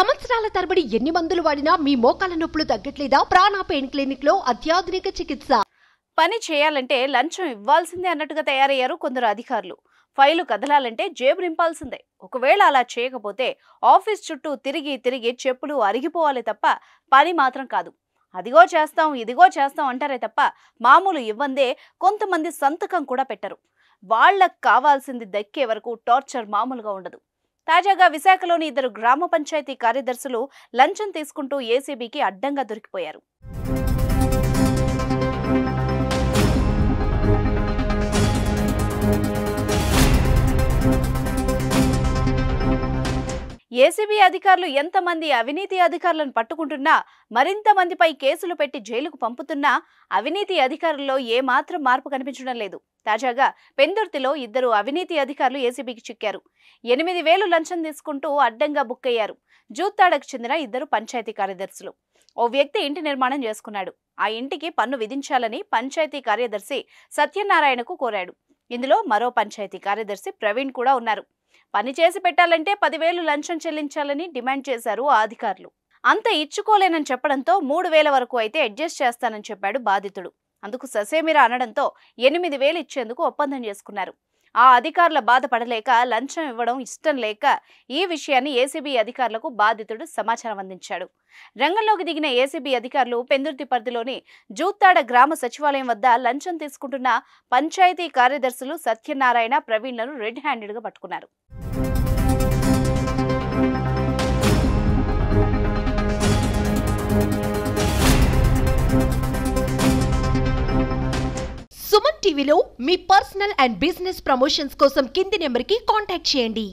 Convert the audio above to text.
సంవత్సరాల తరబడి ఎన్ని మందులు వాడినా మీ మోకాల నొప్పులు తగ్గట్లేదా? ప్రాణ పెయిన్ క్లినిక్ లో అత్యాధునిక చికిత్స. పని చేయాలంటే లంచం ఇవ్వాల్సిందే అన్నట్టుగా తయారయ్యారు కొందరు అధికారులు. ఫైలు కదలాలంటే జేబు నింపాల్సిందే. ఒకవేళ అలా చేయకపోతే ఆఫీస్ చుట్టూ తిరిగి తిరిగి చెప్పులు అరిగిపోవాలి తప్ప పని మాత్రం కాదు. అదిగో చేస్తాం ఇదిగో చేస్తాం అంటారే తప్ప మామూలు ఇవ్వందే కొంతమంది సంతకం కూడా పెట్టరు. వాళ్లకు కావాల్సింది దక్కే వరకు టార్చర్ మామూలుగా ఉండదు. తాజాగా విశాఖలోని 2 గ్రామ పంచాయతీ కార్యదర్శులు లంచం తీసుకుంటూ ఏసీబీకి అడ్డంగా దొరికిపోయారు. ఏసీబీ అధికారులు ఎంతమంది అవినీతి అధికారులను పట్టుకుంటున్నా, మరింత మందిపై కేసులు పెట్టి జైలుకు పంపుతున్నా అవినీతి అధికారుల్లో ఏమాత్రం మార్పు కనిపించడం లేదు. తాజాగా పెందుర్తిలో 2 అవినీతి అధికారులు ఏసీబీకి చిక్కారు. 8,000 లంచం తీసుకుంటూ అడ్డంగా బుక్ అయ్యారు. జూత్తాడకు చెందిన 2 పంచాయతీ కార్యదర్శులు. ఓ వ్యక్తి ఇంటి నిర్మాణం చేసుకున్నాడు. ఆ ఇంటికి పన్ను విధించాలని పంచాయతీ కార్యదర్శి సత్యనారాయణకు కోరాడు. ఇందులో మరో పంచాయతీ కార్యదర్శి ప్రవీణ్ కూడా ఉన్నారు. పని చేసి పెట్టాలంటే 10,000 లంచం చెల్లించాలని డిమాండ్ చేశారు ఆ అధికారులు. అంత ఇచ్చుకోలేనని చెప్పడంతో 3,000 వరకు అయితే అడ్జస్ట్ చేస్తానని చెప్పాడు బాధితుడు. అందుకు ససేమిరా అనడంతో 8,000 ఇచ్చేందుకు ఒప్పందం చేసుకున్నారు. ఆ అధికారుల బాధపడలేక లంచం ఇవ్వడం ఇష్టం లేక ఈ విషయాన్ని ఏసీబీ అధికారులకు బాధితుడు సమాచారం అందించాడు. రంగంలోకి దిగిన ఏసీబీ అధికారులు పెందుర్తి పరిధిలోని జూత్తాడ గ్రామ సచివాలయం వద్ద లంచం తీసుకుంటున్న పంచాయతీ కార్యదర్శులు సత్యనారాయణ, ప్రవీణ్లను రెడ్ హ్యాండెడ్గా పట్టుకున్నారు. సుమన్ టీవీలో మీ పర్సనల్ అండ్ బిజినెస్ ప్రమోషన్స్ కోసం కింది నెంబర్కి కాంటాక్ట్ చేయండి.